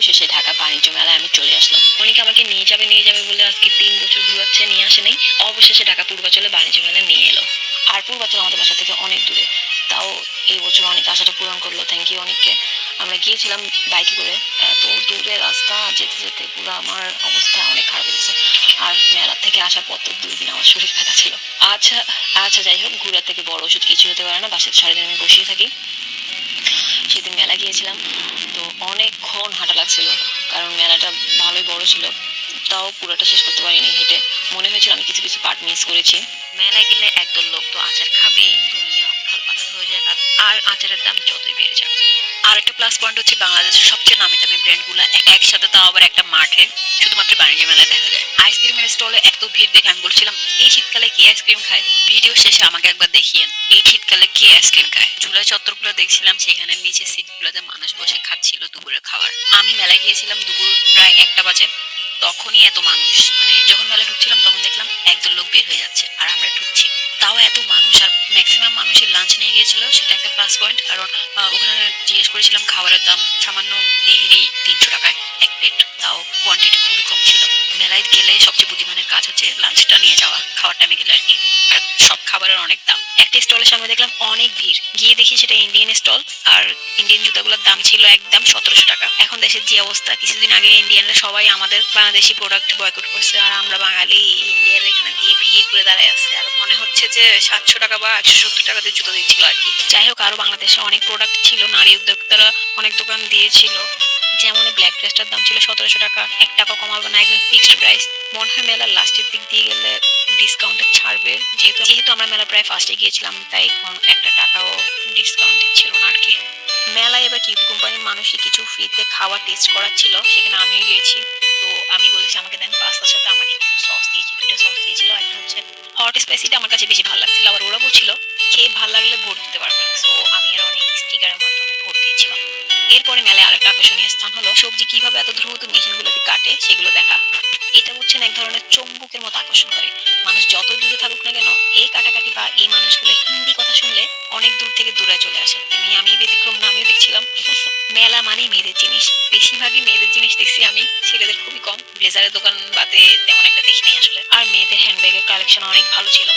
অবশেষে ঢাকা বাণিজ্য মেলায় আমি চলে আসলাম। অনেকে আমাকে নিয়ে যাবে বলে আজকে ৩ বছর ঘুরাচ্ছে, নিয়ে আসে নাই। অবশেষে ঢাকা পূর্বাচলে বাণিজ্য মেলায় নিয়ে এলো। আর পূর্বাচল আমাদের বাসা থেকে অনেক দূরে, তাও এই বছর অনেক আশাটা পূরণ করলো। থ্যাংক ইউ অনেককে। আমরা গিয়েছিলাম বাইকে করে, এত দূরে রাস্তা, যেতে যেতে পুরো আমার অবস্থা অনেক খারাপ হয়ে গেছে। আর মেলা থেকে আসার পর তো 2 দিন আমার শরীর ব্যথা ছিল। আচ্ছা আচ্ছা, যাই হোক, ঘোরার থেকে বড় ওষুধ কিছু হতে পারে না। বাসায় সারাদিন আমি বসেই থাকি। সেদিন মেলা গিয়েছিলাম, তো অনেকক্ষণ হাঁটা লাগছিল, কারণ মেলাটা ভালোই বড় ছিল। তাও পুরোটা শেষ করতে পারিনি হেঁটে। মনে হয়েছিল আমি কিছু কিছু পার্ট মিস করেছি। মেলায় গেলে একদল লোক তো আচার খাবেই, দুনিয়া অকাল পাতাল হয়ে যায়। আর আচারের দাম যতই বেড়ে যাক। আর একটা প্লাস পয়েন্ট হচ্ছে বাংলাদেশের সবচেয়ে নামি দামি ব্র্যান্ড গুলা একসাথে, তাও আবার একটা মাঠে, শুধুমাত্র বাণিজ্য মেলায় দেখা যায়। আইসক্রিমের স্টলে এত ভিড় দেখে আমি বলছিলাম, এই শীতকালে কে আইসক্রিম খায়? ভিডিও শেষে আমাকে একবার দেখিয়েন এই শীতকালে কে আইসক্রিম খায়। ঝুলাই চত্বরগুলো দেখছিলাম, সেখানে নিচে সিটগুলোতে মানুষ বসে খাচ্ছিল দুপুরের খাবার। আমি মেলায় গিয়েছিলাম দুপুর প্রায় 1টা বাজে। তখনই এত মানুষ, মানে যখন মেলায় ঢুকছিলাম তখন দেখলাম একদল লোক বের হয়ে যাচ্ছে আর আমরা ঢুকছি। তাও এত মানুষ, আর ম্যাক্সিমাম মানুষই লাঞ্চ নিয়ে গিয়েছিল, সেটা একটা প্লাস পয়েন্ট। কারণ ওখানে জিজ্ঞেস করেছিলাম খাবারের দাম, সামান্য তেহেরি 300 টাকায় 1 প্লেট, তাও কোয়ান্টিটি খুবই কম ছিল। মেলায় গেলে সবচেয়ে বুদ্ধিমানের কাজ হচ্ছে লাঞ্চটা নিয়ে যাওয়া, খাওয়ার টাইমে গেলে আর কি। আর সব খাবারের অনেক দাম। একটা স্টলের সামনে দেখলাম অনেক ভিড়, গিয়ে দেখি সেটা ইন্ডিয়ান স্টল। আর ইন্ডিয়ান জুতাগুলোর দাম ছিল একদম 1700 টাকা। এখন দেশের যে অবস্থা, কিছুদিন আগে ইন্ডিয়ানরা সবাই আমাদের বাংলাদেশি প্রোডাক্ট বয়কট করছে, আর আমরা বাঙালি ইন্ডিয়ার এখানে গিয়ে ভিড় করে দাঁড়ায় আছে। আর মনে হচ্ছে যে 700 টাকা বা 170 টাকা দিয়ে জুতো দিচ্ছিল আর কি। যাই হোক, আরো বাংলাদেশে অনেক প্রোডাক্ট ছিল, নারী উদ্যোক্তারা অনেক দোকান দিয়েছিল। যেমন ব্ল্যাক ড্রেসটার দাম ছিল 1700 টাকা, 1 টাকা কমাবে না, একদম ফিক্সড প্রাইস। মনে হয় মেলার লাস্টের দিক দিয়ে গেলে ডিসকাউন্টে ছাড়বে, যেহেতু যেহেতু আমরা মেলা প্রায় ফার্স্টে গিয়েছিলাম, তাই এখন 1 টাকাও ডিসকাউন্ট দিচ্ছিল না আর কি। মেলায় এবার কিউটি কোম্পানির মানুষই কিছু ফ্রিতে খাওয়া টেস্ট করাচ্ছিল, সেখানে আমিও গিয়েছি। তো আমি বলেছি আমাকে দেন পাস্তার সাথে, আমাকে কিছু সস দিয়েছি, 2টা সস দিয়েছিল। একটা হচ্ছে হট স্পাইসিটা আমার কাছে বেশি ভালো লাগছিল, আবার ওরা বলছিল খেয়ে ভালো লাগলে ভোট দিতে পারবে। সো আমি এর অনেক স্টিকারের মাধ্যমে ভোট দিয়েছিলাম। এরপরে মেলায় আরেকটা আকর্ষণীয় স্থান হলো সবজি কিভাবে এত দ্রুত মেশিনগুলোতে কাটে সেগুলো দেখা। এটা বুঝছেন এক ধরনের চম্বুকের মতো আকর্ষণ করে। মানুষ যত দূরে থাকুক না কেন, এই কাটাকাটি বা এই মানুষগুলো হিন্দি কথা শুনলে অনেক দূর থেকে দূরে চলে আসে। আমি ব্যতিক্রম না, আমিও দেখছিলাম। মেলা মানেই মেয়েদের জিনিস, বেশিরভাগই মেয়েদের জিনিস দেখছি আমি, ছেলেদের খুবই কম। ব্লেজারের দোকান বাদে তেমন একটা দেখি নাই আসলে। আর মেয়েদের হ্যান্ডব্যাগের কালেকশন অনেক ভালো ছিল।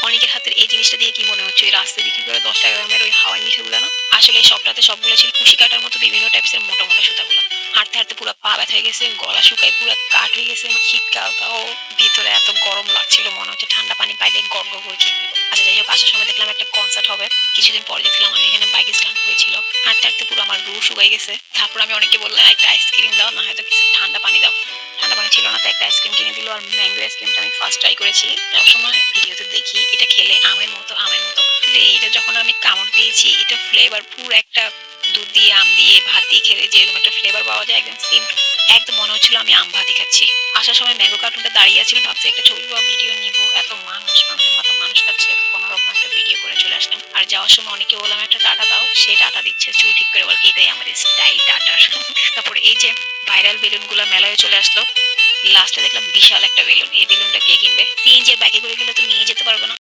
অনেকের হাতের এই জিনিসটা দিয়ে কি মনে হচ্ছে ওই রাস্তায় বিক্রি করে 10 টাকা দামের ওই হাওয়াই মিঠাগুলো না? আসলে এই সবটাতে সবগুলো ছিল কুশি কাটার মতো বিভিন্ন টাইপসের মোটা মোটা সুতাগুলো। হাঁটতে হাঁটতে পুরো পা ব্যথা হয়ে গেছে, গলা শুকায় পুরো কাঠ হয়ে গেছে। শীতকাল, তাও ভিতরে এত গরম লাগছিল, মনে হচ্ছে ঠান্ডা পানি পাইলে গড় গড় করে খেয়ে ফেলবো। আচ্ছা, যাই হোক, আসার সময় দেখলাম একটা কনসার্ট হবে। কিছুদিন পরে দেখলাম আমি এখানে বাইক স্ট্যান্ড হয়েছিল। হাঁটতে হাঁটতে পুরো আমার রু শুকাই গেছে। তারপর আমি অনেককে বললাম একটা আইসক্রিম দাও, না হয়তো কিছু ঠান্ডা পানি দাও। ঠান্ডা পানি ছিল না, তো একটা আইসক্রিম কিনে দিল। আর ম্যাঙ্গো আইসক্রিমটা আমি ফার্স্ট ট্রাই করেছি। যাওয়ার সময় ভিডিওতে দেখি এটা খেলে আমের মতো আমের মতো। আসলে এটা যখন আমি কামড় দিয়েছি, এটা ফ্লেভার পুরো একটা দুধ দিয়ে আম দিয়ে ভাত দিয়ে খেলে যেরকম একটা ফ্লেভার পাওয়া যায়, একদম সেম। একদম মনে হচ্ছিল আমি আম ভাতই খাচ্ছি। আসার সময় ম্যাঙ্গো কার্টুনটা দাঁড়িয়ে আছিল, ভাবছি একটা ছবি বা ভিডিও নিব। এত মানুষ, মানুষের মতো মানুষ খাচ্ছে, কোনো রকম একটা ভিডিও করে চলে আসলাম। আর যাওয়ার সময় অনেকে বললাম একটা টাটা দাও, সে টাটা দিচ্ছে, চুল ঠিক করে বল কি এটাই আমাদের স্টাইল টাটার। তারপরে এই যে ভাইরাল বেলুন গুলা মেলায় চলে আসলো। লাস্টে দেখলাম বিশাল একটা বেলুন, এই বেলুনটা কে কিনবে? সিএনজি এর ব্যাগে করে গেলে তো নিয়ে যেতে পারবো না।